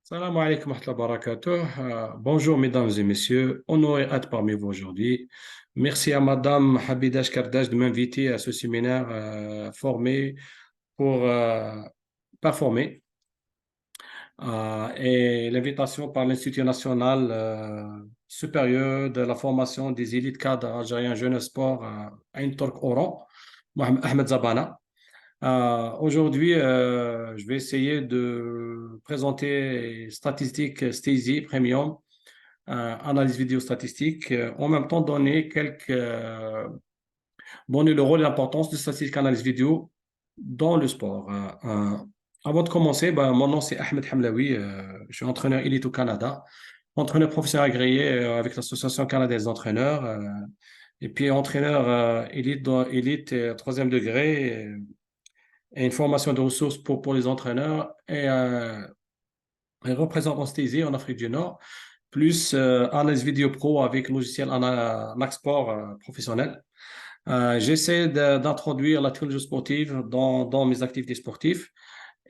Salam alaikum wa rahmatullahi wa barakatuh. Bonjour mesdames et messieurs, honoré d'être parmi vous aujourd'hui. Merci à Madame Habidash Kardash de m'inviter à ce séminaire formé pour performer et l'invitation par l'Institut national supérieur de la formation des élites cadres algériens jeunes sport Ain Tork Oran, Mohamed Ahmed Zabana. Aujourd'hui, je vais essayer de présenter statistiques Stacey Premium, analyse vidéo statistique, en même temps donner le rôle et l'importance de statistique analyse vidéo dans le sport. Avant de commencer, mon nom c'est Ahmed Hamlaoui, je suis entraîneur élite au Canada, entraîneur professionnel agréé avec l'Association canadienne des entraîneurs, et puis entraîneur élite troisième degré. Et une formation de ressources pour les entraîneurs et représentant Stacey en Afrique du Nord, plus analyse vidéo pro avec logiciel Maxport professionnel. J'essaie d'introduire la technologie sportive dans mes activités sportives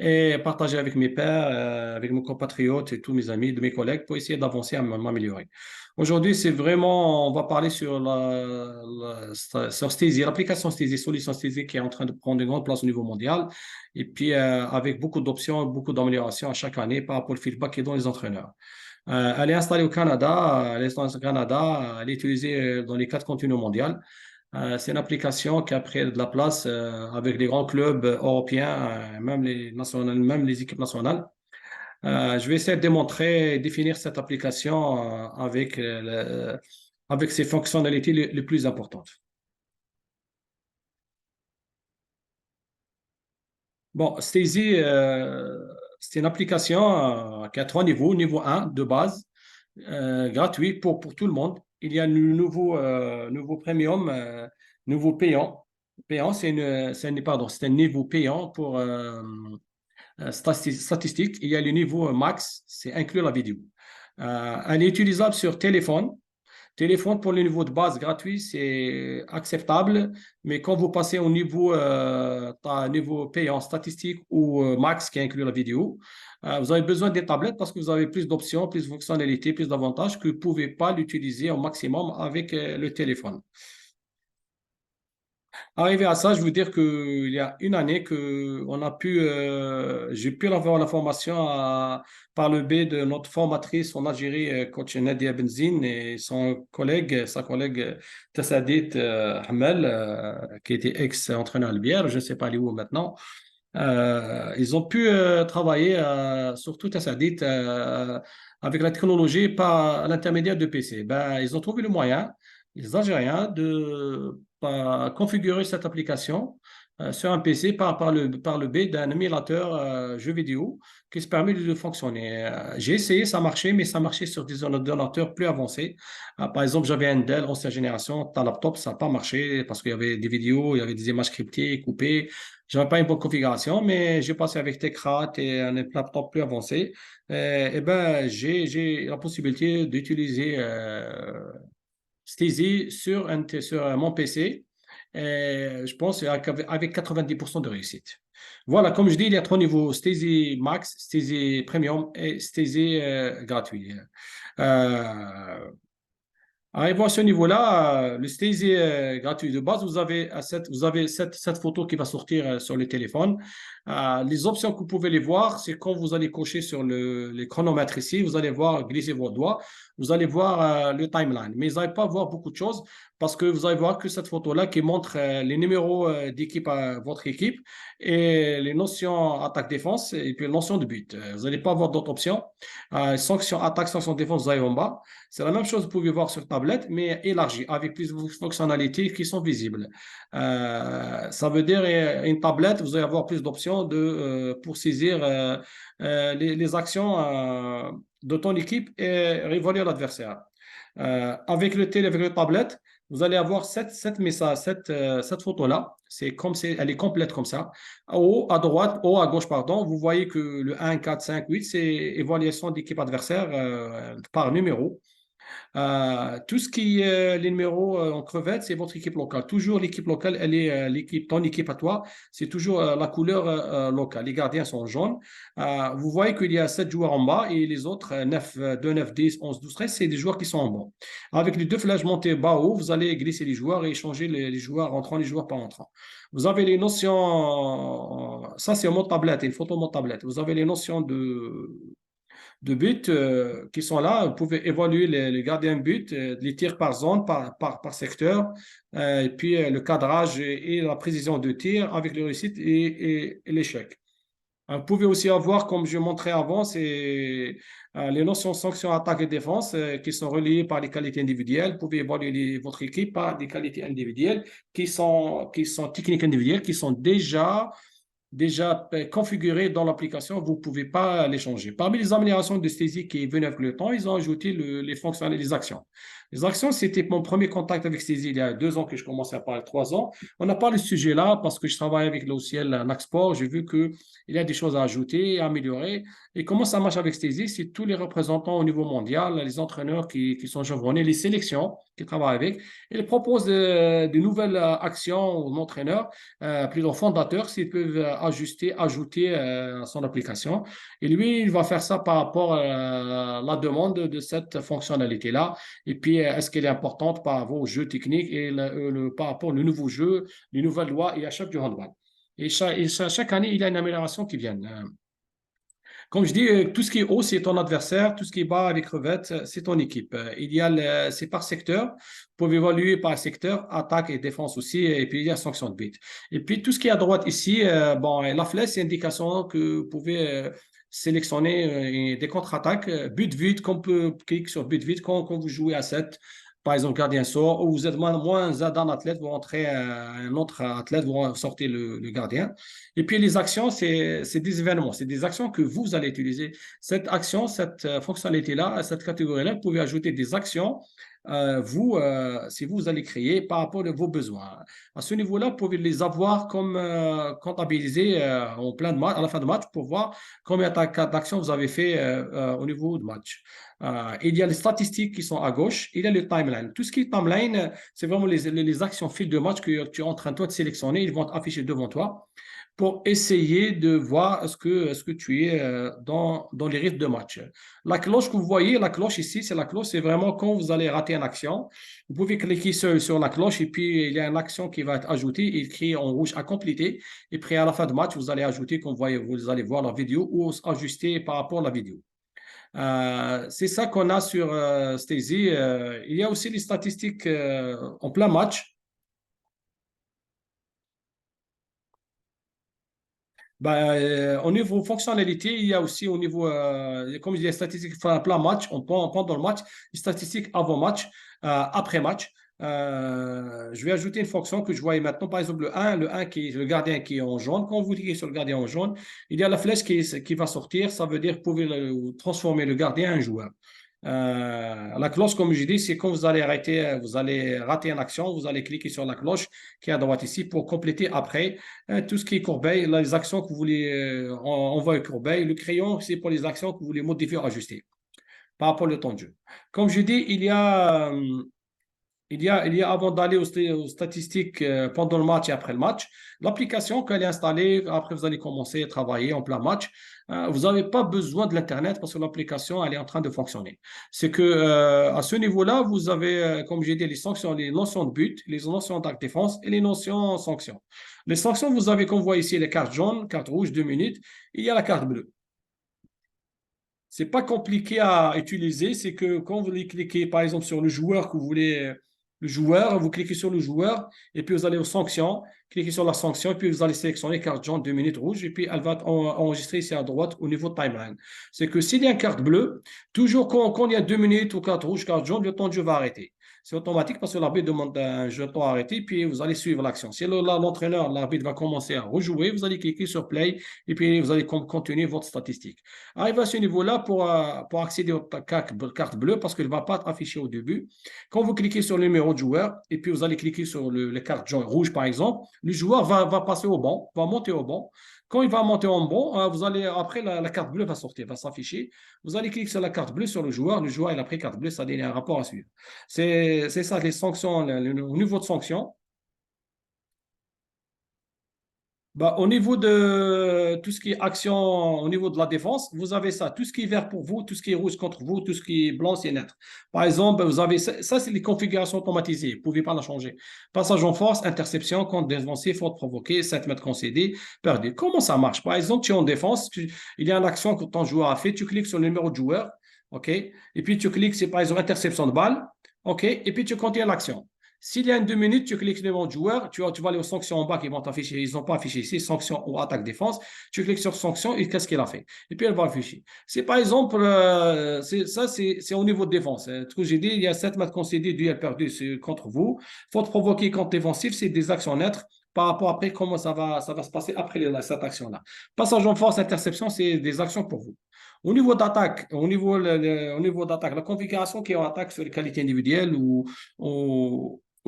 et partager avec mes pairs, avec mes compatriotes et tous mes amis, de mes collègues pour essayer d'avancer à m'améliorer. Aujourd'hui, on va parler sur Stacey, l'application Stacey, solution Stacey qui est en train de prendre une grande place au niveau mondial et puis avec beaucoup d'options, beaucoup d'améliorations à chaque année par rapport au feedback qui est dans les entraîneurs. Elle est installée au Canada, elle est installée au Canada, elle est utilisée dans les quatre continents mondiaux. C'est une application qui a pris de la place avec les grands clubs européens, même les équipes nationales. Je vais essayer de démontrer et définir cette application avec ses fonctionnalités les plus importantes. Bon, Stacey, c'est une application qui a trois niveaux. Niveau 1 de base, gratuit pour tout le monde. Il y a le nouveau premium, nouveau payant. Payant, c'est un niveau payant pour statistique. Il y a le niveau max, c'est inclure la vidéo. Elle est utilisable sur téléphone. Téléphone pour le niveau de base gratuit, c'est acceptable, mais quand vous passez au niveau payant statistique ou max qui inclut la vidéo, vous avez besoin des tablettes parce que vous avez plus d'options, plus de fonctionnalités, plus d'avantages que vous ne pouvez pas l'utiliser au maximum avec le téléphone. Arrivé à ça, je veux dire qu'il y a une année que j'ai pu avoir la formation par le biais de notre formatrice en Algérie, coach Nadia Benzine, et sa collègue Tassadit Hamel, qui était ex-entraîneur Albière, je ne sais pas elle est où maintenant. Ils ont pu travailler, surtout Tassadit, avec la technologie par à l'intermédiaire de PC. Ils ont trouvé le moyen, les Algériens, de configurer cette application sur un PC par le biais d'un émulateur jeu vidéo qui se permet de fonctionner. J'ai essayé, ça marchait, mais ça marchait sur des ordinateurs plus avancés. Par exemple, j'avais un Dell ancienne génération, un laptop, ça n'a pas marché parce qu'il y avait des vidéos, il y avait des images cryptées, coupées. Je n'avais pas une bonne configuration, mais j'ai passé avec Techrat et un laptop plus avancé. J'ai la possibilité d'utiliser Stacey sur mon PC. Je pense avec 90% de réussite. Voilà, comme je dis, il y a trois niveaux, Stacey Max, Stacey Premium et Stacey gratuit. Euh, Arrivons à ce niveau-là, le Stacey gratuit de base, vous avez cette photo qui va sortir sur le téléphone. Les options que vous pouvez les voir, c'est quand vous allez cocher sur les chronomètres ici, vous allez voir, glisser vos doigts, vous allez voir le timeline. Mais vous n'allez pas voir beaucoup de choses parce que vous allez voir que cette photo-là qui montre les numéros d'équipe à votre équipe et les notions attaque-défense et puis les notions de but. Vous n'allez pas avoir d'autres options. Sanction attaque, sanction défense, vous allez en bas. C'est la même chose que vous pouvez voir sur tablette, mais élargie, avec plus de fonctionnalités qui sont visibles. Ça veut dire une tablette, vous allez avoir plus d'options pour saisir les actions de ton équipe et révoler l'adversaire. Avec le tablette, vous allez avoir cette photo-là. Elle est complète comme ça. À droite, à gauche, pardon, vous voyez que le 1, 4, 5, 8, c'est évaluation d'équipe adversaire par numéro. Tout ce qui est les numéros en crevette, c'est votre équipe locale. Toujours l'équipe locale, elle est ton équipe à toi, c'est toujours la couleur locale. Les gardiens sont jaunes. Vous voyez qu'il y a 7 joueurs en bas et les autres 9, 2, 9, 10, 11, 12, 13, c'est des joueurs qui sont en bas. Avec les deux flèches montées bas-haut, vous allez glisser les joueurs et changer les joueurs entrants, les joueurs pas entrants. Vous avez les notions, ça c'est en mode tablette, une photo en mode tablette. Vous avez les notions de buts qui sont là. Vous pouvez évaluer les gardiens de but, les tirs par zone, par secteur, et puis le cadrage et la précision de tir avec le réussite et l'échec. Vous pouvez aussi avoir, comme je montrais avant, c'est les notions sanction, attaque et défense qui sont reliées par les qualités individuelles. Vous pouvez évaluer votre équipe par des qualités individuelles qui sont techniques individuelles, qui sont déjà configurés dans l'application, vous ne pouvez pas les changer. Parmi les améliorations de Stacey qui est venues avec le temps, ils ont ajouté les fonctions et les actions. Les actions, c'était mon premier contact avec Stacey il y a 2 ans que je commençais à parler, 3 ans. On n'a pas le sujet là parce que je travaille avec le logiciel Naxport. J'ai vu qu'il y a des choses à ajouter, à améliorer. Et comment ça marche avec Stacey? C'est tous les représentants au niveau mondial, les entraîneurs qui sont chevronnés, les sélections qui travaillent avec. Ils proposent de nouvelles actions aux entraîneurs, plutôt fondateurs, s'ils peuvent ajuster, ajouter à son application. Et lui, il va faire ça par rapport à la demande de cette fonctionnalité-là. Et puis, est-ce qu'elle est importante par rapport au jeu technique et par rapport au nouveau jeu, les nouvelles lois et à chaque du handball. Chaque année, il y a une amélioration qui vient. Comme je dis, tout ce qui est haut, c'est ton adversaire. Tout ce qui est bas avec crevette, c'est ton équipe. C'est par secteur. Vous pouvez évaluer par secteur, attaque et défense aussi. Et puis, il y a sanction de but. Et puis, tout ce qui est à droite ici, bon, la flèche, c'est indication que vous pouvez sélectionner des contre-attaques. But vide, qu'on peut cliquer sur but vide quand vous jouez à 7. Par exemple, gardien sort, ou vous êtes moins d'un athlète, vous rentrez un autre athlète, vous sortez le gardien. Et puis les actions, c'est des événements, c'est des actions que vous allez utiliser. Cette action, cette fonctionnalité-là, cette catégorie-là, vous pouvez ajouter des actions, si vous allez créer par rapport à vos besoins. À ce niveau-là, vous pouvez les avoir comme comptabilisés en plein de match, à la fin de match pour voir combien d'actions vous avez fait au niveau de match. Il y a les statistiques qui sont à gauche, il y a le timeline. Tout ce qui est timeline, c'est vraiment les actions fil de match que tu es en train toi, de sélectionner, ils vont afficher devant toi pour essayer de voir est-ce que tu es dans les rythmes de match. La cloche que vous voyez, la cloche ici, c'est vraiment quand vous allez rater une action. Vous pouvez cliquer sur la cloche et puis il y a une action qui va être ajoutée, il écrit en rouge à compléter. Et puis à la fin de match, vous allez ajouter, comme vous allez voir la vidéo ou ajuster par rapport à la vidéo. C'est ça qu'on a sur Stacey. Il y a aussi les statistiques en plein match. Au niveau fonctionnalité, il y a aussi au niveau, comme je dis, les statistiques plein match, pendant le match, les statistiques avant match, après match. Je vais ajouter une fonction que je voyais maintenant, par exemple le 1 qui est le gardien qui est en jaune. Quand vous cliquez sur le gardien en jaune, il y a la flèche qui va sortir. Ça veut dire que vous pouvez transformer le gardien en joueur. La cloche, comme je dis, c'est quand vous allez arrêter, vous allez rater une action, vous allez cliquer sur la cloche qui est à droite ici pour compléter après tout ce qui est corbeille, les actions que vous voulez envoyer corbeille. Le crayon, c'est pour les actions que vous voulez modifier ou ajuster par rapport au temps de jeu. Comme je dis, il y a avant d'aller aux statistiques pendant le match et après le match, l'application qu'elle est installée, après vous allez commencer à travailler en plein match, vous n'avez pas besoin de l'Internet parce que l'application, elle est en train de fonctionner. C'est que à ce niveau-là, vous avez, comme j'ai dit, les sanctions, les notions de but, les notions d'acte défense et les notions sanctions. Les sanctions, vous avez, comme vous voyez ici, les cartes jaunes, carte rouge, 2 minutes, il y a la carte bleue. C'est pas compliqué à utiliser, c'est que quand vous cliquez par exemple sur le joueur que vous voulez, le joueur, vous cliquez sur le joueur et puis vous allez aux sanctions, cliquez sur la sanction et puis vous allez sélectionner carte jaune 2 minutes rouge et puis elle va être enregistrée ici à droite au niveau de timeline. C'est que s'il y a une carte bleue, toujours quand il y a 2 minutes ou carte rouge, carte jaune, le temps de jeu va arrêter. C'est automatique parce que l'arbitre demande un jeton arrêté, puis vous allez suivre l'action. Si l'entraîneur, l'arbitre va commencer à rejouer, vous allez cliquer sur play et puis vous allez continuer votre statistique. Arrivé à ce niveau-là, pour accéder aux cartes bleues, parce qu'elle ne va pas être affichée au début, quand vous cliquez sur le numéro de joueur et puis vous allez cliquer sur les cartes rouges, par exemple, le joueur va passer au banc, va monter au banc. Quand il va monter en bon, vous allez, après, la carte bleue va sortir, va s'afficher. Vous allez cliquer sur la carte bleue sur le joueur. Le joueur, il a pris carte bleue, ça donne un rapport à suivre. C'est ça, les sanctions, le niveau de sanction. Bah, au niveau de tout ce qui est action, au niveau de la défense, vous avez ça. Tout ce qui est vert pour vous, tout ce qui est rouge contre vous, tout ce qui est blanc, c'est neutre. Par exemple, vous avez ça, c'est les configurations automatisées. Vous ne pouvez pas la changer. Passage en force, interception, compte défensif, faute provoquée, 7 mètres concédés, perdu. Comment ça marche? Par exemple, tu es en défense, il y a une action que ton joueur a fait, tu cliques sur le numéro de joueur, OK? Et puis tu cliques, c'est par exemple interception de balle, OK? Et puis tu continues l'action. S'il y a une 2 minutes, tu cliques sur le nom joueur, tu vas aller aux sanctions en bas qui vont t'afficher. Ils n'ont pas affiché ici, sanctions ou attaque défense. Tu cliques sur sanctions et qu'est-ce qu'il a fait? Et puis elle va afficher. C'est par exemple, c'est au niveau de défense. Ce que j'ai dit, il y a 7 mètres concédés, duel perdu contre vous. Faute provoquée contre défensif, c'est des actions neutres par rapport après comment ça va se passer après cette action-là. Passage en force, interception, c'est des actions pour vous. Au niveau d'attaque, au niveau d'attaque, la configuration qui est en attaque sur les qualités individuelles ou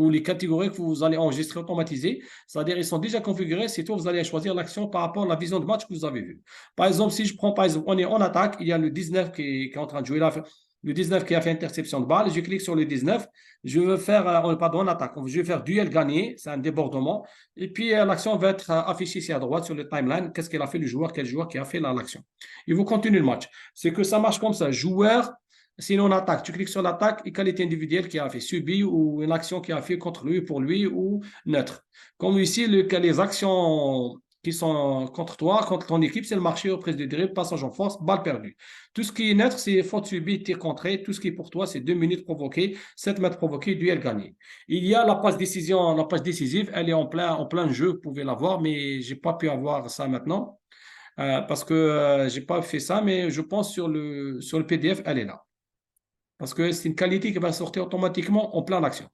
les catégories que vous allez enregistrer automatisées, c'est-à-dire ils sont déjà configurés, c'est tout, vous allez choisir l'action par rapport à la vision de match que vous avez vue. Par exemple, si je prends, par exemple, on est en attaque, il y a le 19 qui est en train de jouer là, le 19 qui a fait interception de balle, je clique sur le 19, je veux faire, pardon, en attaque, je vais faire duel gagné, c'est un débordement, et puis l'action va être affichée ici à droite sur le timeline, qu'est-ce qu'il a fait le joueur, quel joueur qui a fait l'action. Et vous continuez le match. C'est que ça marche comme ça, joueur, sinon, on attaque. Tu cliques sur l'attaque et qualité individuelle qui a fait subi ou une action qui a fait contre lui, pour lui ou neutre. Comme ici, les actions qui sont contre toi, contre ton équipe, c'est le marché, reprise de dribble, passage en force, balle perdue. Tout ce qui est neutre, c'est faute subie, tir contré. Tout ce qui est pour toi, c'est 2 minutes provoquées, 7 mètres provoqués, duel gagné. Il y a la passe décision, la passe décisive, elle est en plein jeu, vous pouvez la voir, mais je n'ai pas pu avoir ça maintenant parce que je n'ai pas fait ça, mais je pense sur le PDF, elle est là. Parce que c'est une qualité qui va sortir automatiquement en plein d'action.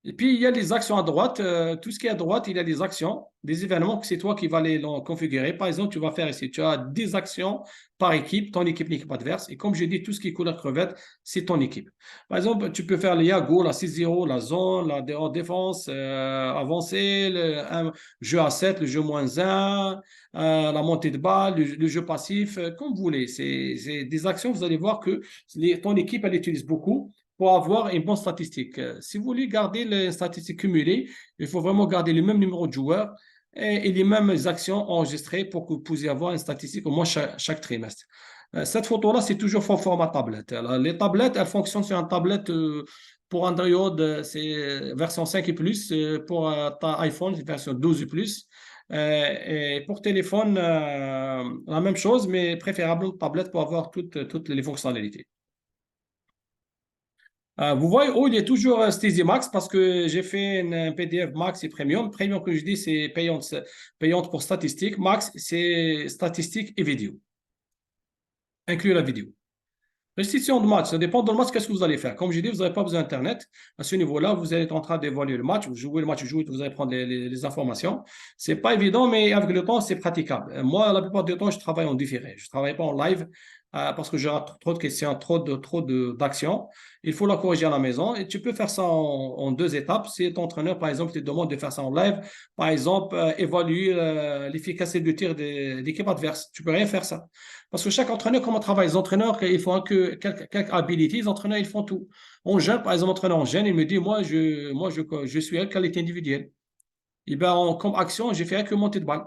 Et puis, il y a les actions à droite. Tout ce qui est à droite, il y a des actions, des événements que c'est toi qui vas les configurer. Par exemple, tu vas faire ici, tu as des actions par équipe, ton équipe, l'équipe adverse. Et comme je dis, tout ce qui est couleur crevette, c'est ton équipe. Par exemple, tu peux faire le Yago, la 6-0, la zone, la défense, avancée, un jeu à 7, le jeu -1, la montée de balle, le jeu passif, comme vous voulez. C'est des actions, vous allez voir que ton équipe, elle utilise beaucoup pour avoir une bonne statistique. Si vous voulez garder les statistiques cumulées, il faut vraiment garder le même numéro de joueurs et les mêmes actions enregistrées pour que vous puissiez avoir une statistique au moins chaque trimestre. Cette photo-là, c'est toujours au format tablette. Alors, les tablettes, elles fonctionnent sur une tablette pour Android, c'est version 5 et plus. Pour ta iPhone, c'est version 12 et plus. Et pour téléphone, la même chose, mais préférable tablette pour avoir toutes les fonctionnalités. Vous voyez, oh, il est toujours Steezy Max parce que j'ai fait un PDF Max et Premium. Premium, que je dis, c'est payante pour statistiques. Max, c'est statistiques et vidéo, inclus la vidéo. Restriction de match, ça dépend de le match, qu'est-ce que vous allez faire. Comme je dis, vous n'avez pas besoin d'Internet. À ce niveau-là, vous êtes en train d'évaluer le match, vous jouez le match, vous allez prendre les informations. C'est pas évident, mais avec le temps, c'est praticable. Moi, la plupart du temps, je travaille en différé. Je ne travaille pas en live parce que j'ai trop de questions, d'actions. Il faut la corriger à la maison et tu peux faire ça en 2 étapes. Si ton entraîneur, par exemple, te demande de faire ça en live, par exemple, évaluer l'efficacité du tir de l'équipe adverse. Tu ne peux rien faire ça. Parce que chaque entraîneur, comment travaille? Les entraîneurs, ils font que quelques abilities, les entraîneurs, ils font tout. En jeune, par exemple, entraîneur en jeune, il me dit, moi, je suis à qualité individuelle. Et bien, comme action, j'ai fait que monter de balle.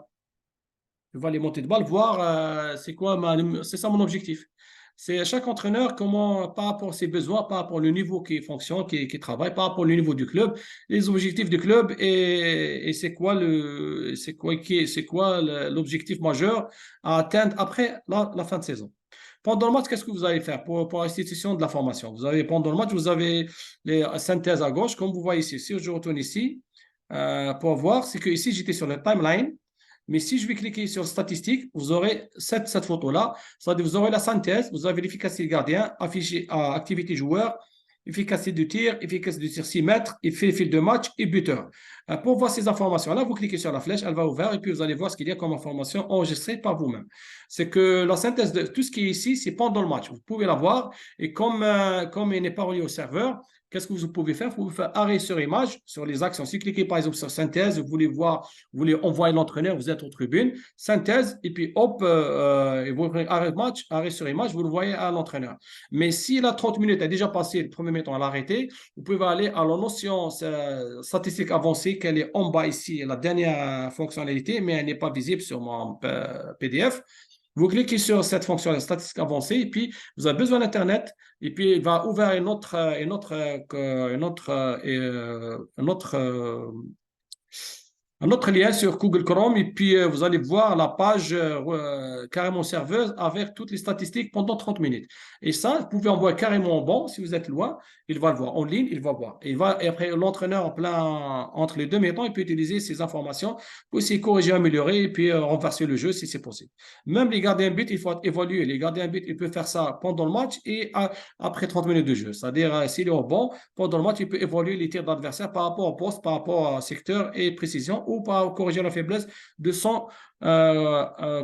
Je vais aller monter de balle, voir c'est ça mon objectif. C'est à chaque entraîneur comment, par rapport à ses besoins, par rapport au niveau qui fonctionne, qui travaille, par rapport au niveau du club, les objectifs du club et c'est quoi l'objectif majeur à atteindre après la fin de saison. Pendant le match, qu'est-ce que vous allez faire pour l'institution de la formation? Pendant le match, vous avez les synthèses à gauche, comme vous voyez ici. Si je retourne ici, pour voir, c'est que ici, j'étais sur le timeline. Mais si je vais cliquer sur statistiques, vous aurez cette photo-là. C'est-à-dire vous aurez la synthèse, vous avez l'efficacité gardien, affiché à activité joueur, efficacité de tir, efficacité de tir 6 mètres, effet fil de match et buteur. Pour voir ces informations-là, vous cliquez sur la flèche, elle va ouvrir et puis vous allez voir ce qu'il y a comme information enregistrée par vous-même. C'est que la synthèse de tout ce qui est ici, c'est pendant le match. Vous pouvez la voir et comme il n'est pas relié au serveur, qu'est-ce que vous pouvez faire? Vous pouvez faire arrêt sur image sur les actions. Si vous cliquez par exemple sur synthèse, vous voulez voir, vous voulez envoyer l'entraîneur, vous êtes aux tribunes, synthèse, et puis hop, et vous arrêt match, arrêt sur image, vous le voyez à l'entraîneur. Mais si la 30 minutes a déjà passé, le premier mi-temps à l'arrêté, vous pouvez aller à la notion statistique avancée, qu'elle est en bas ici, la dernière fonctionnalité, mais elle n'est pas visible sur mon PDF. Vous cliquez sur cette fonction de statistique avancée et puis vous avez besoin d'Internet et puis il va ouvrir un autre lien sur Google Chrome et puis vous allez voir la page carrément serveuse avec toutes les statistiques pendant 30 minutes. Et ça, vous pouvez envoyer carrément en bon si vous êtes loin, il va le voir. En ligne, il va voir. Et après, l'entraîneur en plein entre les deux mi-temps, il peut utiliser ces informations pour essayer de corriger, améliorer et puis renverser le jeu si c'est possible. Même les gardiens de but, il faut évoluer. Les gardiens de but, ils peuvent faire ça pendant le match et après 30 minutes de jeu. C'est-à-dire, s'il est au bon, pendant le match, il peut évoluer les tirs d'adversaire par rapport au poste, par rapport à secteur et précision ou pour corriger la faiblesse de son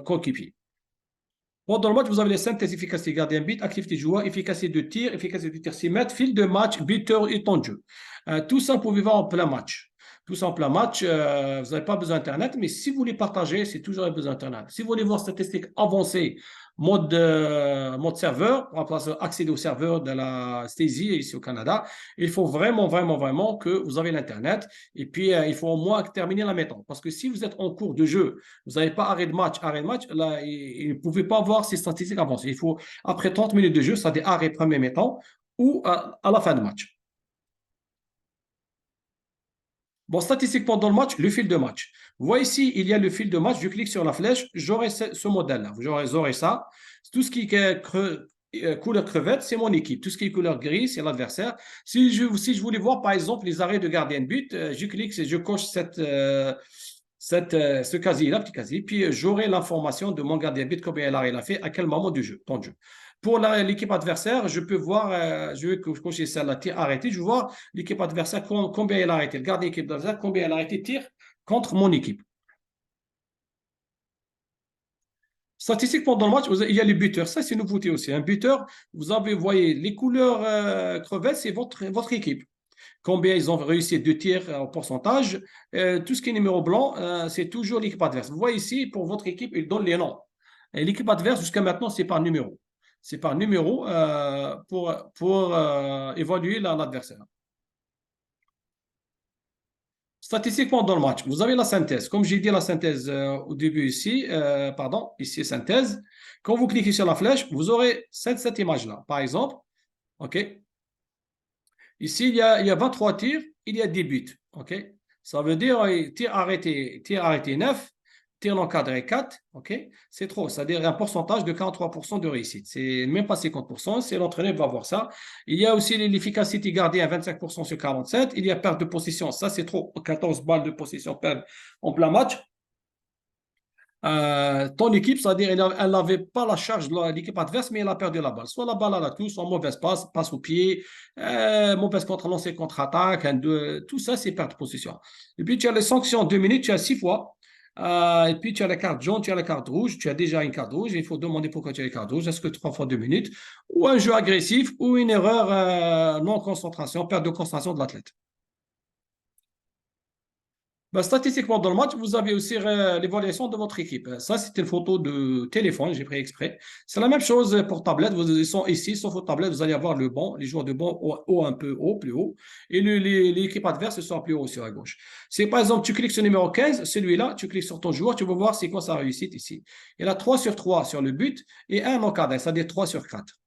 coéquipier. Pendant le match, vous avez les synthèses efficacité gardien but, activité joueur, efficacité de tir 6 mètres, fil de match, buteur et temps de jeu. Tout ça, vous pouvez voir en plein match. Tout ça en plein match, vous n'avez pas besoin d'Internet, mais si vous voulez partager, c'est toujours besoin d'Internet. Si vous voulez voir statistiques avancées, mode serveur, pour accéder au serveur de la Stasi ici au Canada, il faut vraiment, vraiment, vraiment que vous avez l'Internet. Et puis, il faut au moins terminer la mi-temps. Parce que si vous êtes en cours de jeu, vous n'avez pas arrêt de match, là, vous ne pouvez pas voir ces statistiques avancées. Il faut, après 30 minutes de jeu, ça des arrêts premier mi-temps ou à la fin de match. Bon, statistique pendant le match, le fil de match. Vous voyez ici, il y a le fil de match. Je clique sur la flèche, j'aurai ce modèle-là. J'aurai ça. Tout ce qui est couleur crevette, c'est mon équipe. Tout ce qui est couleur gris, c'est l'adversaire. Si je voulais voir, par exemple, les arrêts de gardien de but, je clique, je coche ce casier-là, petit casier, puis j'aurai l'information de mon gardien de but, combien il a fait, à quel moment du jeu, temps de jeu. Pour l'équipe adversaire, je peux voir, je vais cocher celle-là, tir arrêté, je vais voir l'équipe adversaire, combien elle a arrêté, le gardien d'équipe adversaire, combien elle a arrêté tir contre mon équipe. Statistique pendant le match, il y a les buteurs. Ça, c'est une nouveauté aussi. Un buteur, vous voyez, les couleurs crevettes, c'est votre équipe. Combien ils ont réussi de tirs en pourcentage. Tout ce qui est numéro blanc, c'est toujours l'équipe adverse. Vous voyez ici, pour votre équipe, il donne les noms. Et l'équipe adverse, jusqu'à maintenant, c'est par numéro. C'est par numéro pour évaluer l'adversaire. Statistiquement dans le match, vous avez la synthèse. Comme j'ai dit la synthèse au début ici, pardon, ici synthèse. Quand vous cliquez sur la flèche, vous aurez cette image-là. Par exemple, OK, ici, il y a 23 tirs, il y a 10 buts. OK? Ça veut dire tir arrêté 9, tir encadré 4. OK? C'est trop. C'est-à-dire un pourcentage de 43% de réussite. C'est même pas 50%. C'est l'entraîneur qui va voir ça. Il y a aussi l'efficacité gardée à 25% sur 47. Il y a perte de possession. Ça, c'est trop. 14 balles de possession perdue en plein match. Ton équipe, c'est-à-dire elle n'avait pas la charge de l'équipe adverse, mais elle a perdu la balle. Soit la balle à la touche, soit mauvaise passe au pied, mauvaise contre-lancée, contre-attaque, tout ça, c'est perte de position. Et puis, tu as les sanctions 2 minutes, tu as 6 fois. Et puis, tu as la carte jaune, tu as la carte rouge, tu as déjà une carte rouge. Il faut demander pourquoi tu as la carte rouge. Est-ce que 3 fois 2 minutes? Ou un jeu agressif, ou une erreur non-concentration, perte de concentration de l'athlète. Ben, statistiquement, dans le match, vous avez aussi l'évaluation de votre équipe. Ça, c'est une photo de téléphone, j'ai pris exprès. C'est la même chose pour tablette. Ils sont ici, sauf aux tablettes, vous allez avoir le banc, les joueurs de banc un peu haut, plus haut, et l'équipe adverse sont plus haut sur la gauche. C'est par exemple, tu cliques sur le numéro 15, celui-là, tu cliques sur ton joueur, tu vas voir c'est quoi sa réussite ici. Il a 3 sur 3 sur le but et un encadré, c'est-à-dire 3 sur 4.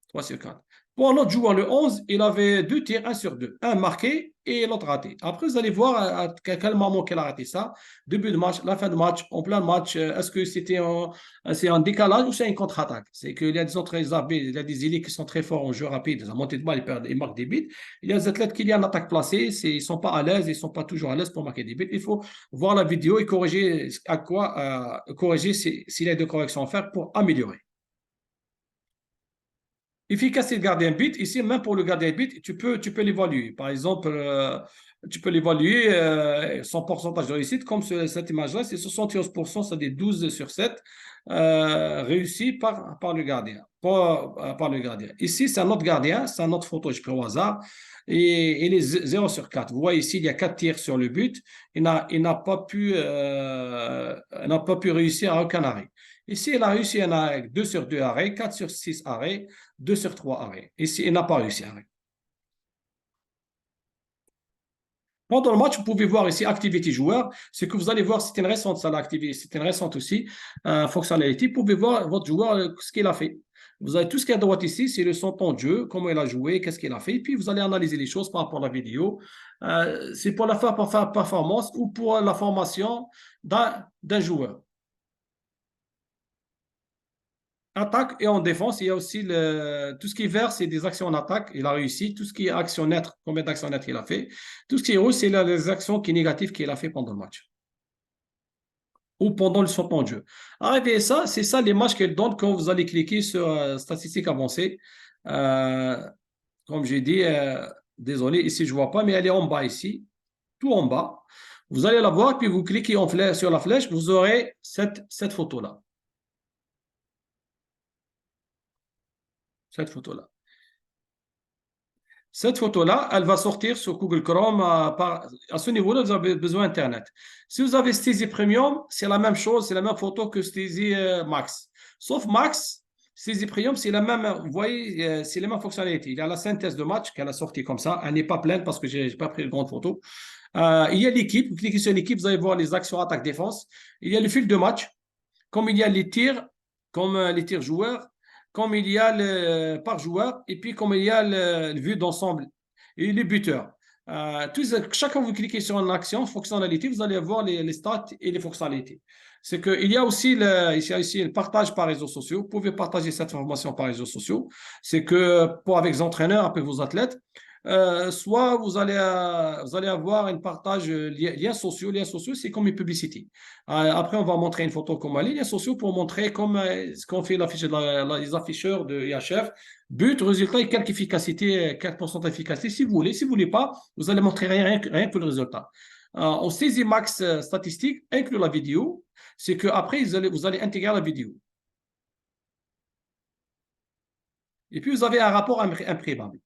3 sur 4. Pour un autre joueur, le 11, il avait 2 tirs, 1 sur 2. Un marqué et l'autre raté. Après, vous allez voir à quel moment qu'elle a raté ça. Début de match, la fin de match, en plein match. Est-ce que c'est un décalage ou c'est une contre-attaque? C'est qu'il y a des autres il y a des élites qui sont très forts en jeu rapide. La montée de balle, ils marquent des buts. Il y a des athlètes qui y a une attaque placée. Ils ne sont pas à l'aise, ils ne sont pas toujours à l'aise pour marquer des buts. Il faut voir la vidéo et corriger corriger s'il y a des corrections à faire pour améliorer. Efficacité de gardien de but, ici, même pour le gardien de but, tu peux l'évaluer. Par exemple, Tu peux l'évaluer, son pourcentage de réussite, comme cette image-là, c'est 71%, c'est-à-dire 12 sur 7 réussi par le gardien. Par le gardien. Ici, c'est un autre gardien, c'est un autre photo, je prends au hasard, et il est 0 sur 4. Vous voyez ici, il y a 4 tirs sur le but, il n'a pas pu réussir à aucun arrêt. Ici, il a réussi un arrêt, 2 sur 2 arrêts, 4 sur 6 arrêts, 2 sur 3 arrêts. Ici, il n'a pas réussi à arrêt. Pendant le match, vous pouvez voir ici Activity joueur. Ce que vous allez voir, c'est une récente, ça, l'activité. C'est une récente aussi fonctionnalité. Vous pouvez voir votre joueur, ce qu'il a fait. Vous avez tout ce qu'il y a à droite ici, c'est le son temps de jeu, comment il a joué, qu'est-ce qu'il a fait. Et puis, vous allez analyser les choses par rapport à la vidéo. C'est pour la faire performance ou pour la formation d'un joueur. Attaque et en défense, il y a aussi tout ce qui est vert, c'est des actions en attaque. Il a réussi. Tout ce qui est action nette, combien d'actions nettes il a fait. Tout ce qui est rouge, c'est les actions qui sont négatives qu'il a fait pendant le match ou pendant le son temps de jeu. Arrivé à ça, c'est ça les matchs qu'elle donne quand vous allez cliquer sur statistiques avancées. Euh, Comme j'ai dit, désolé, ici je ne vois pas, mais elle est en bas ici, tout en bas. Vous allez la voir, puis vous cliquez sur la flèche, vous aurez cette photo-là. Cette photo-là. Cette photo-là, elle va sortir sur Google Chrome. À ce niveau-là, vous avez besoin d'Internet. Si vous avez Steezy Premium, c'est la même chose, c'est la même photo que Steezy Max. Sauf Max, Steezy Premium, c'est la même, vous voyez, c'est les mêmes fonctionnalités. Il y a la synthèse de match qu'elle a sortie comme ça. Elle n'est pas pleine parce que je n'ai pas pris de grande photo. Il y a l'équipe. Vous cliquez sur l'équipe, vous allez voir les actions attaque-défense. Il y a le fil de match, comme il y a les tirs, comme les tirs joueurs, comme il y a le par joueur, et puis comme il y a le vue d'ensemble et les buteurs. Chaque fois que vous cliquez sur une action, fonctionnalité, vous allez voir les stats et les fonctionnalités. C'est qu'il y a aussi ici le partage par réseaux sociaux. Vous pouvez partager cette information par réseaux sociaux. C'est que pour avec les entraîneurs, avec vos athlètes, soit vous allez avoir un partage liens sociaux. Liens sociaux, c'est comme une publicité. Après, on va montrer une photo comme les liens sociaux pour montrer comme ce qu'on fait les afficheurs de IHF. But, résultat et quelques efficacité, 4% d'efficacité si vous voulez. Si vous ne voulez pas, vous allez montrer rien que le résultat. En saisie max statistique, inclut la vidéo. C'est qu'après, vous allez intégrer la vidéo. Et puis, vous avez un rapport imprimable.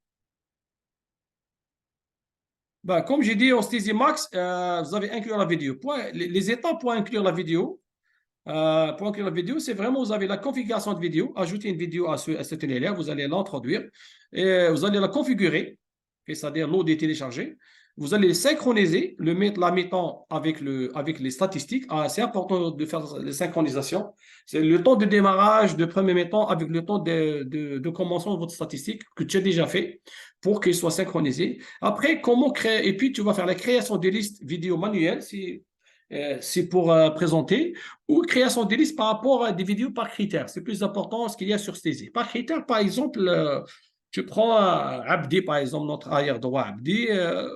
Ben, comme j'ai dit, en Steezy Max, vous avez inclure la vidéo. Les étapes pour inclure la vidéo, c'est vraiment, vous avez la configuration de vidéo, ajouter une vidéo à cet là vous allez l'introduire et vous allez la configurer, c'est-à-dire l'eau est téléchargée. Vous allez synchroniser, la mettant avec les statistiques. C'est important de faire les synchronisations. C'est le temps de démarrage de premier mettant avec le temps de commencement de votre statistique que tu as déjà fait pour qu'il soit synchronisé. Après, comment créer, et puis tu vas faire la création des listes vidéo manuelles, c'est pour présenter, ou création des listes par rapport à des vidéos par critères. C'est plus important ce qu'il y a sur Steezy. Par critère, par exemple, tu prends Abdi, par exemple, notre arrière droit Abdi,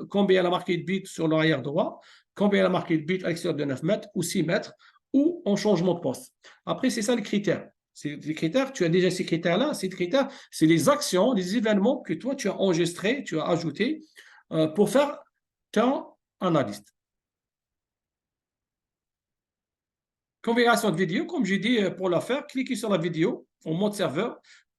combien il a marqué de bits sur l'arrière droit, combien il a marqué de bits à l'extérieur de 9 mètres ou 6 mètres, ou en changement de poste. Après, c'est ça les critères. C'est les critères, tu as déjà ces critères-là. Ces critères, c'est les actions, les événements que toi, tu as enregistrés, tu as ajoutés pour faire ton analyse. Configuration de vidéo, comme j'ai dit, pour la faire, cliquez sur la vidéo en mode serveur,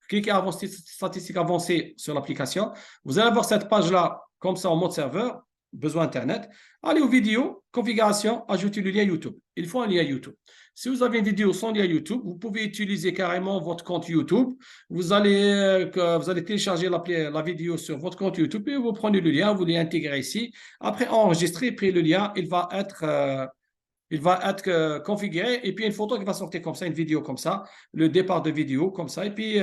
cliquez statistiques avancées sur l'application. Vous allez avoir cette page-là, comme ça, en mode serveur, besoin Internet. Allez aux vidéos, configuration, ajoutez le lien YouTube. Il faut un lien YouTube. Si vous avez une vidéo sans lien YouTube, vous pouvez utiliser carrément votre compte YouTube. Vous allez télécharger la vidéo sur votre compte YouTube et vous prenez le lien, vous l'intégrer ici. Après, enregistrer, puis le lien, il va être configuré et puis une photo qui va sortir comme ça, une vidéo comme ça, le départ de vidéo comme ça. Et puis,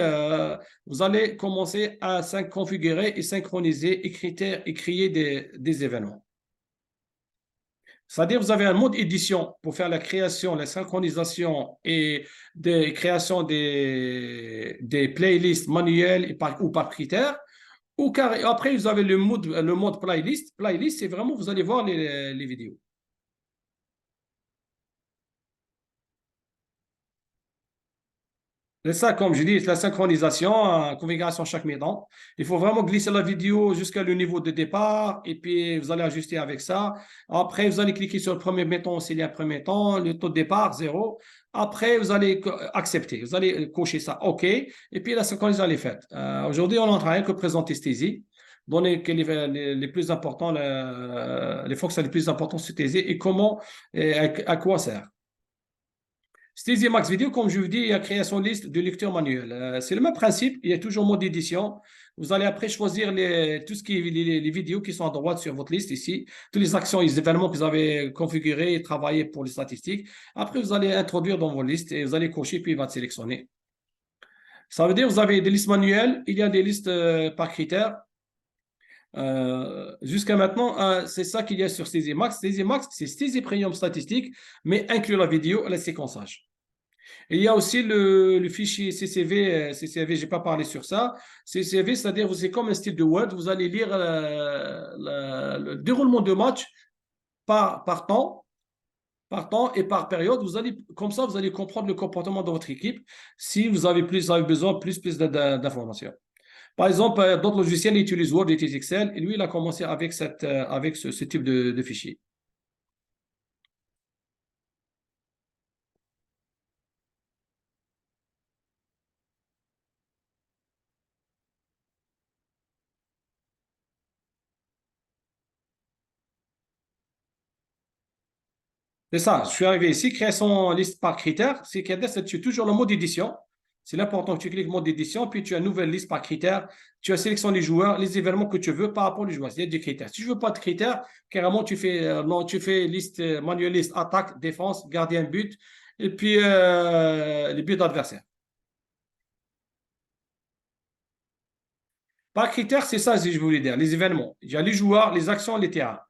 vous allez commencer à configurer et synchroniser et créer des événements. C'est-à-dire, vous avez un mode édition pour faire la création, la synchronisation et des créations des playlists manuelles ou par critères. Après, vous avez le mode playlist. Playlist, c'est vraiment, vous allez voir les vidéos. C'est ça, comme je dis, la synchronisation, configuration chaque mi-temps. Il faut vraiment glisser la vidéo jusqu'à le niveau de départ et puis vous allez ajuster avec ça. Après, vous allez cliquer sur le premier mi-temps s'il y a un premier temps, le taux de départ, zéro. Après, vous allez accepter, vous allez cocher ça, OK. Et puis la synchronisation elle est faite. Aujourd'hui, on est en train de présenter Stésy, donner les plus importants, les fonctions les plus importantes sur Stésy et comment et à quoi ça sert. Stésy Max Vidéo, comme je vous dis, il y a création de liste de lecture manuelle. C'est le même principe, il y a toujours mode édition. Vous allez après choisir tout ce qui est les vidéos qui sont à droite sur votre liste ici, toutes les actions et les événements que vous avez configurés et travaillés pour les statistiques. Après, vous allez introduire dans vos listes et vous allez cocher, puis il va te sélectionner. Ça veut dire que vous avez des listes manuelles, il y a des listes par critères. Jusqu'à maintenant, c'est ça qu'il y a sur Stésy Max. Stésy Max, c'est Stésy Premium statistique, mais inclut la vidéo et le séquençage. Il y a aussi le fichier CCV. CCV, je n'ai pas parlé sur ça. CCV, c'est-à-dire c'est comme un style de Word. Vous allez lire le déroulement de match par temps et par période. Comme ça, vous allez comprendre le comportement de votre équipe si vous avez besoin plus d'informations. Par exemple, d'autres logiciels utilisent Word et utilisent Excel. Et lui, il a commencé avec, avec ce type de fichier. C'est ça, je suis arrivé ici, créer son liste par critère. C'est toujours le mode édition. C'est l'important que tu cliques mode édition, puis tu as une nouvelle liste par critère. Tu as sélectionné les joueurs, les événements que tu veux par rapport aux joueurs. Il y a des critères. Si tu ne veux pas de critères, carrément, non, tu fais liste, manuel liste, attaque, défense, gardien, but, et puis les buts adversaires. Par critère, c'est ça, si je voulais dire, les événements. Il y a les joueurs, les actions, les terrains.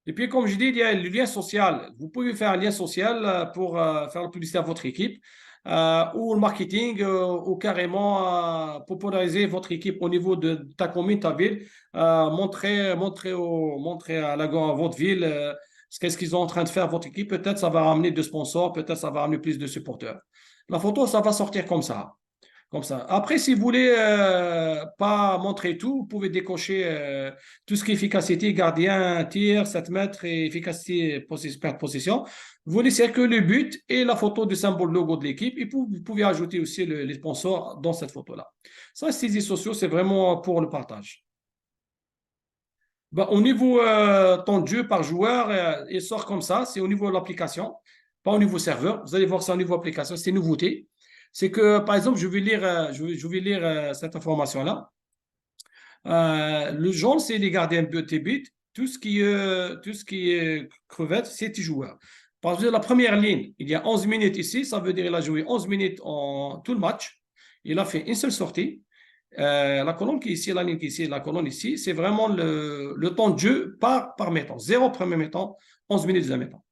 Et puis, comme je dis, il y a le lien social. Vous pouvez faire un lien social pour faire la publicité à votre équipe ou le marketing ou carrément populariser votre équipe au niveau de ta commune, ta ville, montrer à votre ville qu'est-ce qu'ils sont en train de faire, votre équipe. Peut-être ça va ramener de sponsors, peut-être ça va ramener plus de supporters. La photo, ça va sortir comme ça. Comme ça. Après, si vous voulez pas montrer tout, vous pouvez décocher tout ce qui est efficacité, gardien, tir, 7 mètres et efficacité, perte possession. Vous laissez que le but et la photo du symbole logo de l'équipe et vous pouvez ajouter aussi les sponsors dans cette photo-là. Ça, ces réseaux sociaux, c'est vraiment pour le partage. Ben, au niveau temps de jeu par joueur, il sort comme ça. C'est au niveau de l'application, pas au niveau serveur. Vous allez voir ça au niveau application. C'est une nouveauté. C'est que, par exemple, je vais lire cette information-là. Le jaune, c'est les gardiens de but. Tout ce qui est crevette, c'est les joueurs. Par exemple, la première ligne, il y a 11 minutes ici. Ça veut dire qu'il a joué 11 minutes en tout le match. Il a fait une seule sortie. La colonne qui est ici, la ligne qui est ici, la colonne ici, c'est vraiment le temps de jeu par mi-temps. 0 premier mi-temps, 11 minutes deuxième mi-temps.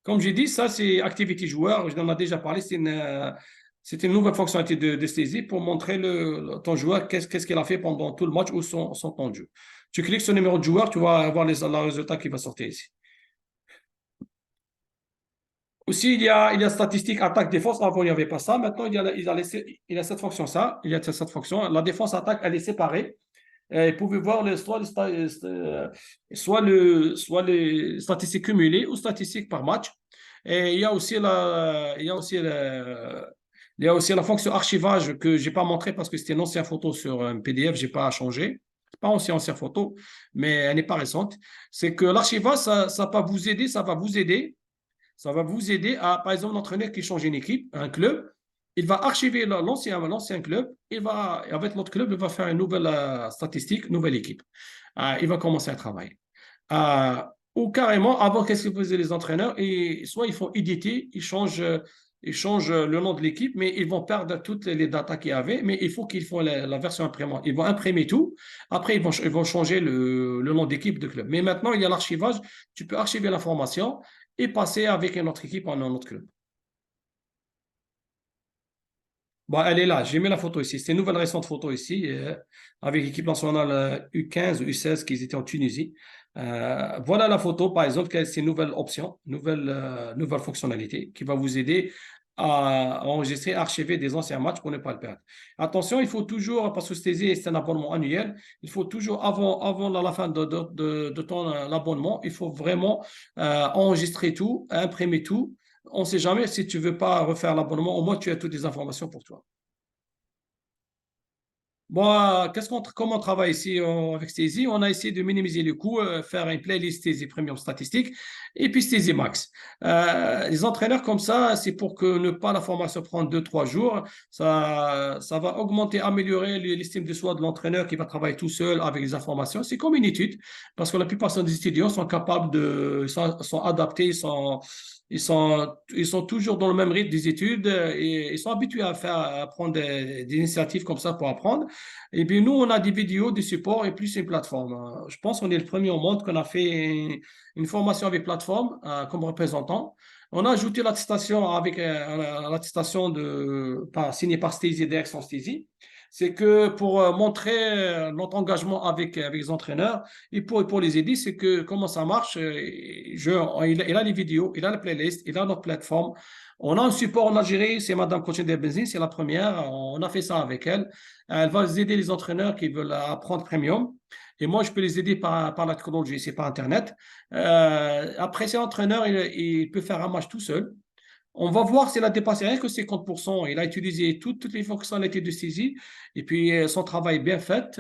Comme j'ai dit, ça, c'est activité joueur. Je en ai déjà parlé. C'est une nouvelle fonctionnalité de Stésy pour montrer ton joueur qu'est-ce qu'il a fait pendant tout le match ou son temps de jeu. Tu cliques sur le numéro de joueur, tu vas avoir le résultat qui va sortir ici. Aussi, il y a statistique attaque défense. Avant, il n'y avait pas ça. Maintenant, il y a cette fonction ça. Il y a cette fonction. La défense attaque, elle est séparée. Et vous pouvez voir soit les statistiques cumulées ou statistiques par match. Et il y a aussi la fonction archivage que je n'ai pas montré parce que c'était une ancienne photo sur un PDF, je n'ai pas changé. C'est pas ancienne photo, mais elle n'est pas récente. C'est que l'archivage, ça va vous aider, ça va vous aider. Ça va vous aider à, par exemple, l'entraîneur qui change une équipe, un club, il va archiver l'ancien club, avec l'autre club, il va faire une nouvelle statistique, nouvelle équipe. Il va commencer à travailler. Euh, ou carrément, avant, qu'est-ce que faisaient les entraîneurs? Et soit ils font éditer, ils changent le nom de l'équipe, mais ils vont perdre toutes les datas qu'il y avait, mais il faut qu'ils font la version imprimante. Ils vont imprimer tout. Après, ils vont changer le nom d'équipe de club. Mais maintenant, il y a l'archivage. Tu peux archiver l'information et passer avec une autre équipe en un autre club. Bon, elle est là. J'ai mis la photo ici. C'est une nouvelle récente photo ici avec l'équipe nationale U15 ou U16 qui étaient en Tunisie. Voilà la photo, par exemple, c'est une nouvelle option, nouvelle fonctionnalité qui va vous aider à enregistrer, archiver des anciens matchs pour ne pas le perdre. Attention, il faut toujours, parce que Stasi, c'est un abonnement annuel, il faut toujours, avant la fin de ton abonnement, il faut vraiment enregistrer tout, imprimer tout. On ne sait jamais si tu ne veux pas refaire l'abonnement, au moins tu as toutes les informations pour toi. Bon, comment on travaille ici avec Stasi? On a essayé de minimiser les coûts, faire une playlist Stasi Premium statistique et puis Stasi Max. Les entraîneurs comme ça, c'est pour que ne pas la formation prendre 2, 3 jours. Ça va augmenter, améliorer l'estime de soi de l'entraîneur qui va travailler tout seul avec les informations. C'est comme une étude parce que la plupart des étudiants sont capables sont adaptés, ils sont toujours dans le même rythme des études et ils sont habitués à prendre des initiatives comme ça pour apprendre. Et puis nous, on a des vidéos, des supports et plus une plateforme. Je pense qu'on est le premier au monde qu'on a fait une formation avec plateforme comme représentant. On a ajouté l'attestation avec l'attestation signée par Stasi et direction Stasi. C'est que pour montrer notre engagement avec les entraîneurs et pour les aider, c'est que comment ça marche. Il a les vidéos, il a la playlist, il a notre plateforme. On a un support en Algérie, c'est Madame Coaching des Benzine, c'est la première. On a fait ça avec elle. Elle va aider les entraîneurs qui veulent apprendre premium. Et moi, je peux les aider par la technologie, c'est par Internet. Après, ces entraîneurs, il peut faire un match tout seul. On va voir s'il a dépassé rien que 50%. Il a utilisé toutes les fonctionnalités de saisie et puis son travail bien fait.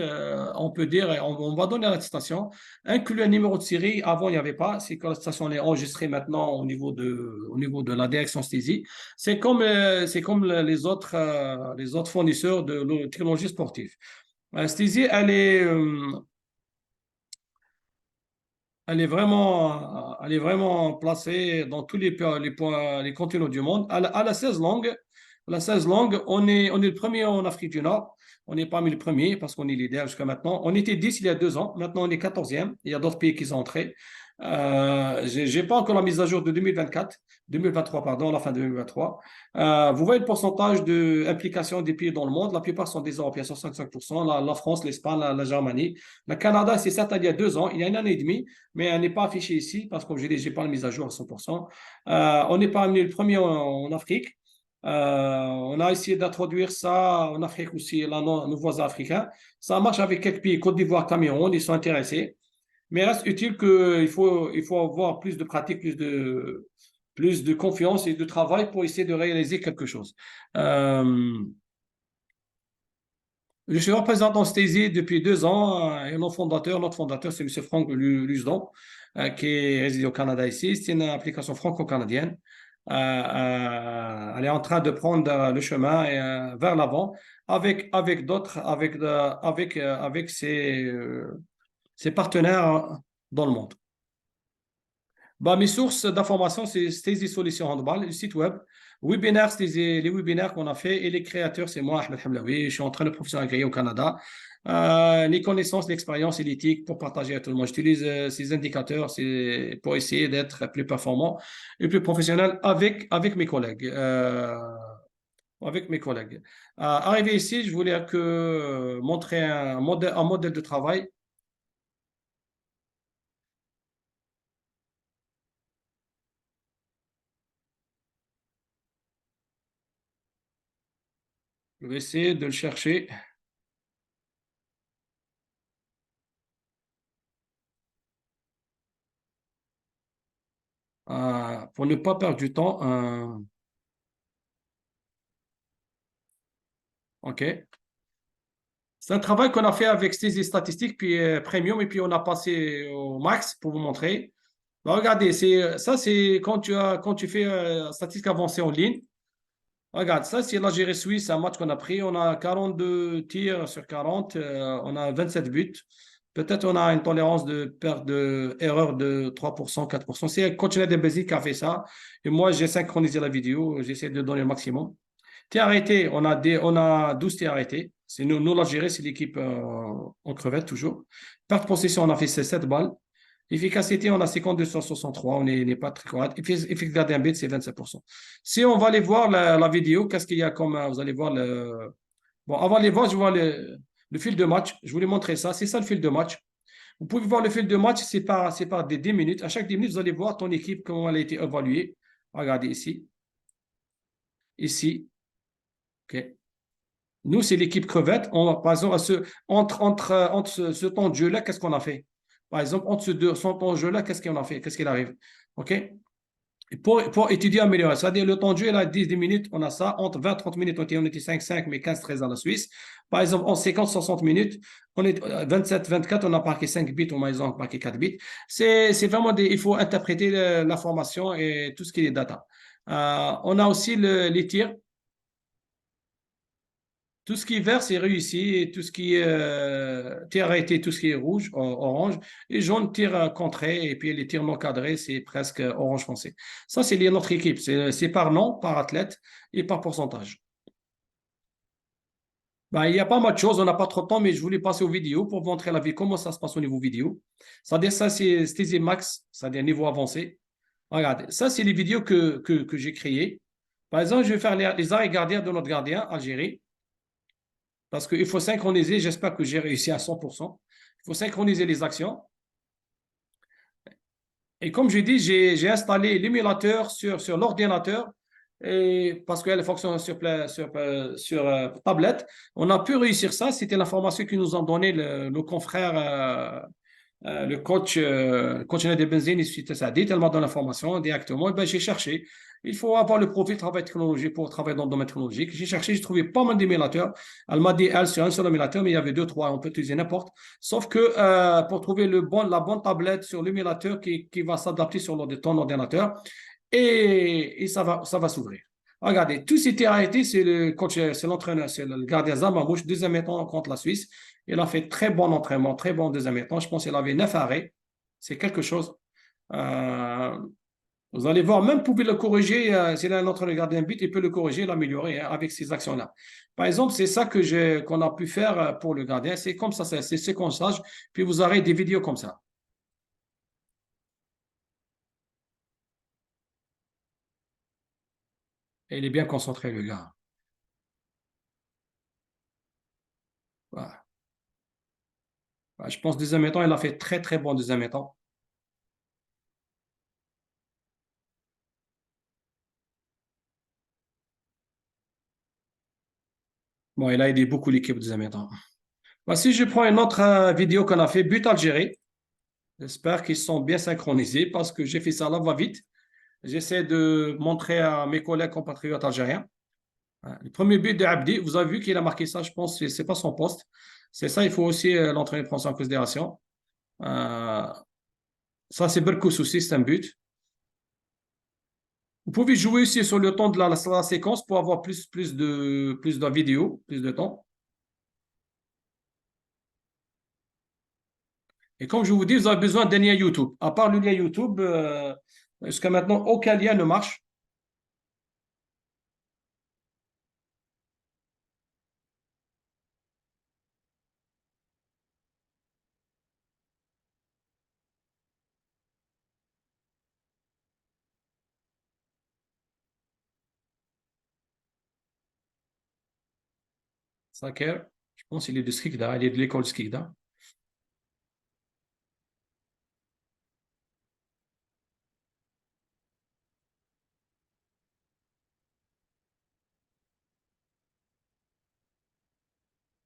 On peut dire, on va donner l'attestation. Inclus un numéro de série. Avant, il n'y avait pas. C'est que l'attestation est enregistrée maintenant au niveau de la direction saisie. C'est comme les autres fournisseurs de technologie sportive. Stasi, elle est vraiment placée dans tous les continents du monde. À la 16 langues, on est le premier en Afrique du Nord. On n'est pas parmi les premiers parce qu'on est leader jusqu'à maintenant. On était 10 il y a 2 ans. Maintenant, on est 14e. Il y a d'autres pays qui sont entrés. Je n'ai pas encore la mise à jour de 2023, pardon, la fin de 2023. Vous voyez le pourcentage d'implication des pays dans le monde. La plupart sont des Européens, 65%. La France, l'Espagne, la Germanie. Le Canada, c'est ça, il y a 2 ans. Il y a une année et demie, mais elle n'est pas affichée ici parce que, comme je l'ai dit, je n'ai pas la mise à jour à 100%. On n'est pas amené le premier en Afrique. On a essayé d'introduire ça en Afrique aussi, là, nos voisins africains. Ça marche avec quelques pays, Côte d'Ivoire, Cameroun, ils sont intéressés. Mais il reste utile il faut avoir plus de pratique, plus de confiance et de travail pour essayer de réaliser quelque chose. Euh, je suis représentant Stasi depuis 2 ans et notre fondateur, c'est M. Franck Lusdon, qui est résident au Canada ici. C'est une application franco-canadienne. Elle est en train de prendre le chemin vers l'avant avec d'autres, avec ses partenaires dans le monde. Bah, mes sources d'informations, c'est Stasi Solutions Handball, le site web. Webinaire, les webinaires qu'on a fait et les créateurs, c'est moi, Ahmed Hamlaoui. Je suis en train de professionnel agréé au Canada. Les connaissances, l'expérience et l'éthique pour partager à tout le monde. J'utilise ces indicateurs pour essayer d'être plus performant et plus professionnel avec mes collègues. Arrivé ici, je voulais montrer un modèle de travail. Je vais essayer de le chercher. Pour ne pas perdre du temps. OK. C'est un travail qu'on a fait avec Statistiques Statistiques, puis Premium, et puis on a passé au max pour vous montrer. Bah, regardez, c'est quand tu fais statistique avancée en ligne. Regarde, ça, c'est l'Algérie-Suisse, c'est un match qu'on a pris. On a 42 tirs sur 40, on a 27 buts. Peut-être on a une tolérance de perte d'erreur de 3%, 4%. C'est Coach Dembélé qui a fait ça. Et moi, j'ai synchronisé la vidéo. J'essaie de donner le maximum. Tirs arrêtés, on a 12 tirs arrêtés. C'est nous l'Algérie, c'est l'équipe en crevette toujours. Perte de possession, on a fait 7 balles. Efficacité, on a 52 sur 63, on n'est pas très correct. Efficacité gardien but, c'est 27%. Si on va aller voir la vidéo, qu'est-ce qu'il y a comme. Vous allez voir le. Bon, avant de les voir, je vois le fil de match. Je voulais montrer ça. C'est ça le fil de match. Vous pouvez voir le fil de match, c'est par des 10 minutes. À chaque 10 minutes, vous allez voir ton équipe, comment elle a été évaluée. Regardez ici. Ici. OK. Nous, c'est l'équipe crevette. Par exemple, entre ce temps de jeu-là, qu'est-ce qu'on a fait? Par exemple, entre ce temps de jeu-là, qu'est-ce qu'on a fait? Qu'est-ce qu'il arrive? OK? Pour étudier, améliorer. C'est-à-dire, le temps de jeu, là, 10 minutes, on a ça. Entre 20 30 minutes, on était 5-5, mais 15-13 dans la Suisse. Par exemple, en 50-60 minutes, on est 27-24, on a marqué 5 bits, on a marqué 4 bits. C'est vraiment il faut interpréter l'information et tout ce qui est data. On a aussi les tirs. Tout ce qui est vert, c'est réussi. Et tout ce qui est tir arrêté, tout ce qui est rouge, orange. Et jaune, tir contré. Et puis les tirs non cadrés, c'est presque orange foncé. Ça, c'est notre équipe. C'est par nom, par athlète et par pourcentage. Ben, il y a pas mal de choses. On n'a pas trop de temps, mais je voulais passer aux vidéos pour vous montrer la vie, comment ça se passe au niveau vidéo. C'est-à-dire, ça, c'est Stasi Max, c'est-à-dire niveau avancé. Regardez, ça, c'est les vidéos que j'ai créées. Par exemple, je vais faire les arrêts gardiens de notre gardien, Algérie. Parce qu'il faut synchroniser, j'espère que j'ai réussi à 100%. Il faut synchroniser les actions. Et comme je dis, j'ai installé l'émulateur sur l'ordinateur parce qu'elle fonctionne sur tablette. On a pu réussir ça. C'était l'information que nous ont donné nos confrères le coach Nader Benzine, suite à ça, dit tellement dans l'information directement, et ben, j'ai cherché. Il faut avoir le profil travail technologique pour travailler dans le domaine technologique. J'ai cherché, j'ai trouvé pas mal d'émulateurs. Elle m'a dit, elle, sur un seul émulateur, mais il y avait deux, trois, on peut utiliser n'importe. Sauf que pour trouver la bonne tablette sur l'émulateur qui va s'adapter sur ton ordinateur, et ça va s'ouvrir. Regardez, tout c'était arrêté, c'est le coach, c'est l'entraîneur, c'est le gardien Zamamouche, deuxième mi-temps contre la Suisse. Il a fait très bon entraînement, très bon deuxième mi-temps. Je pense qu'il avait 9 arrêts. C'est quelque chose. Euh, vous allez voir, même vous pouvez le corriger, s'il a un entraîneur gardien but, il peut le corriger, l'améliorer hein, avec ces actions-là. Par exemple, c'est ça qu'on a pu faire pour le gardien. C'est comme ça, c'est séquençage. Puis vous aurez des vidéos comme ça. Et il est bien concentré, le gars. Voilà. Je pense deuxième mi-temps, il a fait très, très bon deuxième mi-temps. Bon, il a aidé beaucoup l'équipe deuxième mi-temps. Voici, je prends une autre vidéo qu'on a fait, but Algérie. J'espère qu'ils sont bien synchronisés parce que j'ai fait ça là, va vite. J'essaie de montrer à mes collègues compatriotes algériens. Le premier but de Abdi, vous avez vu qu'il a marqué ça, je pense, ce n'est pas son poste. C'est ça, il faut aussi l'entraîner prendre ça en considération. Euh, Ça, c'est Berkous aussi, c'est un but. Vous pouvez jouer aussi sur le temps de la séquence pour avoir plus de vidéos, plus de temps. Et comme je vous dis, vous avez besoin d'un lien YouTube. À part le lien YouTube, jusqu'à maintenant, aucun lien ne marche. Saker, je pense qu'il est de Skikda, il est de l'école Skikda.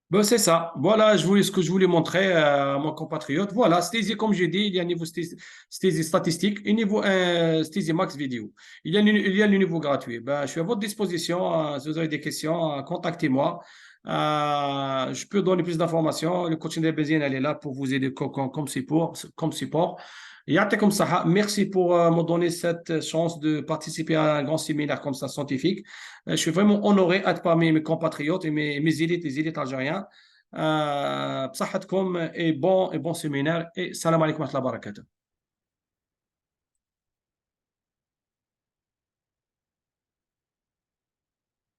Ben, c'est ça. Voilà, ce que je voulais montrer à mon compatriote. Voilà, Stasi, comme j'ai dit, il y a un niveau Stasi statistique et niveau Stasi Max vidéo. Il y a le niveau gratuit. Ben, je suis à votre disposition. Si vous avez des questions, contactez-moi. Je peux donner plus d'informations. Le coaching de Bézine, elle est là pour vous aider comme support. Comme support. Comme ça. Merci pour me donner cette chance de participer à un grand séminaire comme ça scientifique. Je suis vraiment honoré d'être parmi mes compatriotes et mes élites, les élites algériens. بصحتكم et bon séminaire et salam alaikum wa rahmatullahi wa barakatuh.